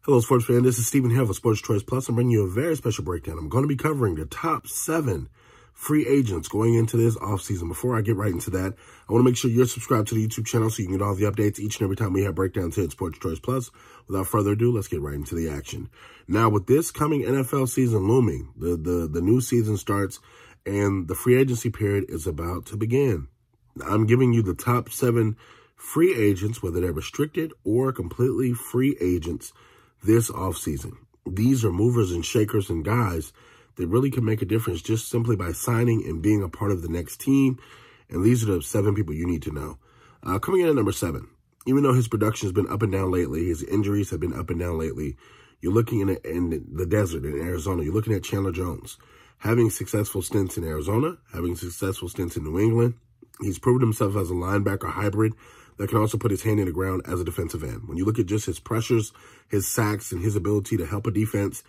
Hello, sports fan. This is Stephen here of Sports Choice Plus. I'm bringing you a very special breakdown. I'm going to be covering the top 7 free agents going into this offseason. Before I get right into that, I want to make sure you're subscribed to the YouTube channel so you can get all the updates each and every time we have breakdowns here at Sports Choice Plus. Without further ado, let's get right into the action. Now, with this coming NFL season looming, the new season starts and the free agency period is about to begin. I'm giving you the top 7 free agents, whether they're restricted or completely free agents, this offseason. These are movers and shakers and guys that really can make a difference just simply by signing and being a part of the next team. And these are the 7 people you need to know. Coming in at number 7, even though his production has been up and down lately, his injuries have been up and down lately, you're looking in the desert in Arizona, you're looking at Chandler Jones. Having successful stints in Arizona, having successful stints in New England, he's proven himself as a linebacker hybrid that can also put his hand in the ground as a defensive end. When you look at just his pressures, his sacks, and his ability to help a defense,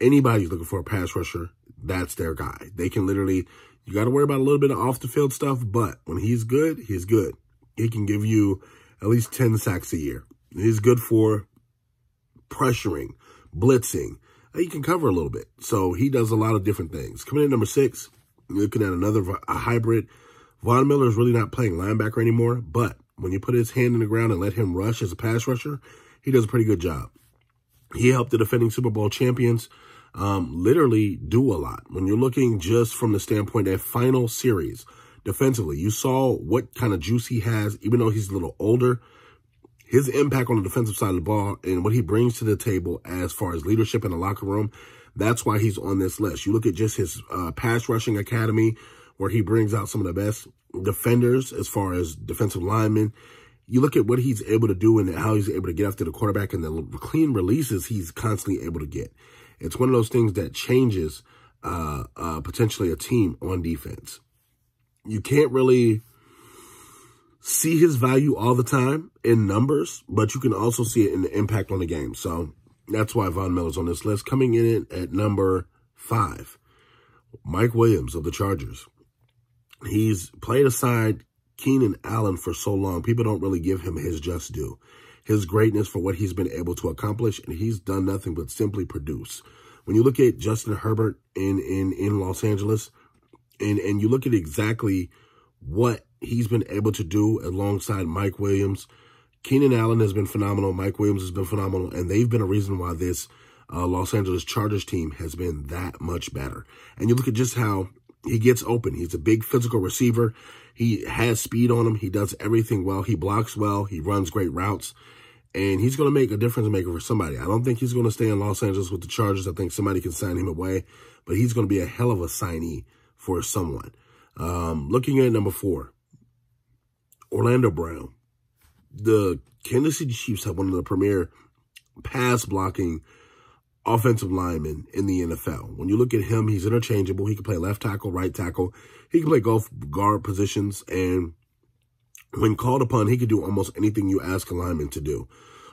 anybody's looking for a pass rusher, that's their guy. They can literally, you got to worry about a little bit of off-the-field stuff, but when he's good, he's good. He can give you at least 10 sacks a year. He's good for pressuring, blitzing. He can cover a little bit. So he does a lot of different things. Coming in at number 6, you're looking at a hybrid. Von Miller is really not playing linebacker anymore, but when you put his hand in the ground and let him rush as a pass rusher, he does a pretty good job. He helped the defending Super Bowl champions literally do a lot. When you're looking just from the standpoint of final series, defensively, you saw what kind of juice he has, even though he's a little older. His impact on the defensive side of the ball and what he brings to the table as far as leadership in the locker room, that's why he's on this list. You look at just his pass rushing academy, where he brings out some of the best defenders as far as defensive linemen. You look at what he's able to do and how he's able to get after the quarterback and the clean releases he's constantly able to get. It's one of those things that changes potentially a team on defense. You can't really see his value all the time in numbers, but you can also see it in the impact on the game. So that's why Von Miller's on this list. Coming in at number 5, Mike Williams of the Chargers. He's played aside Keenan Allen for so long. People don't really give him his just due. His greatness for what he's been able to accomplish, and he's done nothing but simply produce. When you look at Justin Herbert in Los Angeles, and you look at exactly what he's been able to do alongside Mike Williams, Keenan Allen has been phenomenal. Mike Williams has been phenomenal, and they've been a reason why this Los Angeles Chargers team has been that much better. And you look at just how he gets open. He's a big physical receiver. He has speed on him. He does everything well. He blocks well. He runs great routes. And he's going to make a difference maker for somebody. I don't think he's going to stay in Los Angeles with the Chargers. I think somebody can sign him away. But he's going to be a hell of a signee for someone. Looking at number 4, Orlando Brown. The Kansas City Chiefs have one of the premier pass blocking offensive lineman in the NFL. When you look at him, he's interchangeable. He can play left tackle, right tackle. He can play both guard positions. And when called upon, he can do almost anything you ask a lineman to do.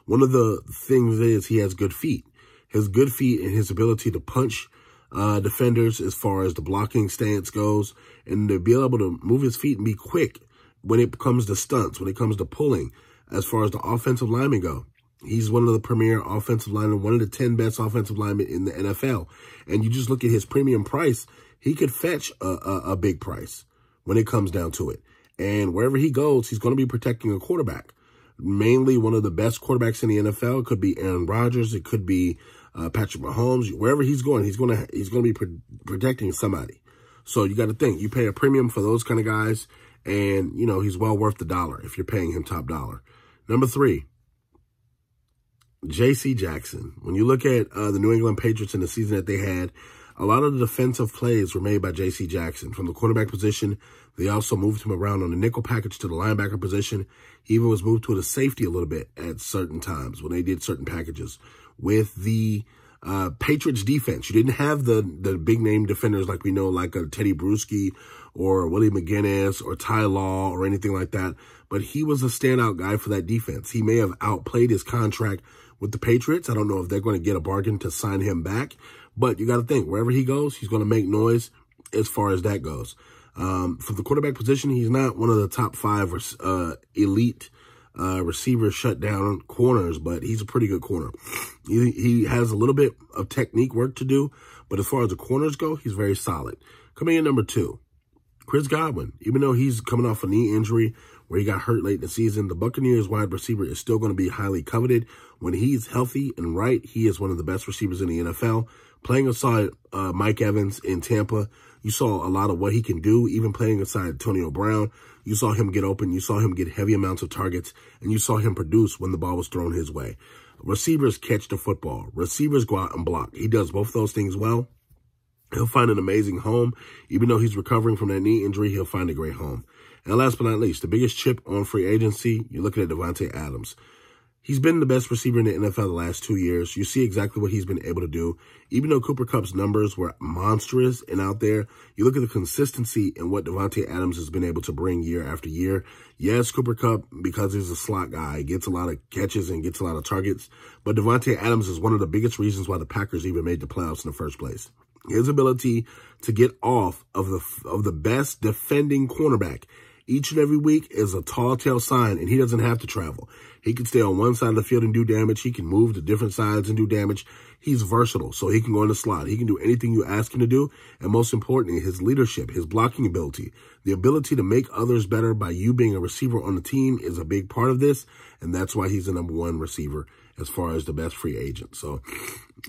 One of the things is he has good feet. His good feet and his ability to punch defenders as far as the blocking stance goes, and to be able to move his feet and be quick when it comes to stunts, when it comes to pulling, as far as the offensive linemen go. He's one of the premier offensive linemen, one of the 10 best offensive linemen in the NFL. And you just look at his premium price, he could fetch a big price when it comes down to it. And wherever he goes, he's going to be protecting a quarterback. Mainly one of the best quarterbacks in the NFL. It could be Aaron Rodgers. It could be Patrick Mahomes. Wherever he's going, he's going to be protecting somebody. So you got to think, you pay a premium for those kind of guys, and you know he's well worth the dollar if you're paying him top dollar. Number 3. J.C. Jackson. When you look at the New England Patriots in the season that they had, a lot of the defensive plays were made by J.C. Jackson. From the quarterback position, they also moved him around on the nickel package to the linebacker position. He even was moved to the safety a little bit at certain times when they did certain packages. With the Patriots defense, you didn't have the big name defenders like we know, like a Teddy Bruschi or Willie McGinnis or Ty Law or anything like that. But he was a standout guy for that defense. He may have outplayed his contract with the Patriots. I don't know if they're going to get a bargain to sign him back. But you got to think, wherever he goes, he's going to make noise as far as that goes. For the quarterback position, he's not one of the top 5 elite receivers shut down corners, but he's a pretty good corner. He has a little bit of technique work to do, but as far as the corners go, he's very solid. Coming in number 2, Chris Godwin. Even though he's coming off a knee injury where he got hurt late in the season, the Buccaneers wide receiver is still going to be highly coveted. When he's healthy and right, he is one of the best receivers in the NFL. Playing aside Mike Evans in Tampa, you saw a lot of what he can do. Even playing aside Antonio Brown, you saw him get open. You saw him get heavy amounts of targets, and you saw him produce when the ball was thrown his way. Receivers catch the football. Receivers go out and block. He does both those things well. He'll find an amazing home. Even though he's recovering from that knee injury, he'll find a great home. And last but not least, the biggest chip on free agency, you're looking at Davante Adams. He's been the best receiver in the NFL the last 2 years. You see exactly what he's been able to do. Even though Cooper Kupp's numbers were monstrous and out there, you look at the consistency and what Davante Adams has been able to bring year after year. Yes, Cooper Kupp, because he's a slot guy, gets a lot of catches and gets a lot of targets. But Davante Adams is one of the biggest reasons why the Packers even made the playoffs in the first place. His ability to get off of the best defending cornerback each and every week is a tall tale sign, and he doesn't have to travel. He can stay on one side of the field and do damage. He can move to different sides and do damage. He's versatile, so he can go in the slot. He can do anything you ask him to do, and most importantly, his leadership, his blocking ability, the ability to make others better by you being a receiver on the team is a big part of this, and that's why he's the #1 receiver as far as the best free agent. So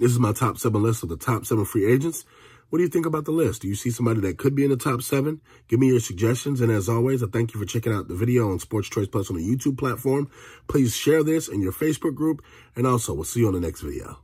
this is my top 7 list of the top 7 free agents. What do you think about the list? Do you see somebody that could be in the top 7? Give me your suggestions. And as always, I thank you for checking out the video on Sports Choice Plus on the YouTube platform. Please share this in your Facebook group. And also, we'll see you on the next video.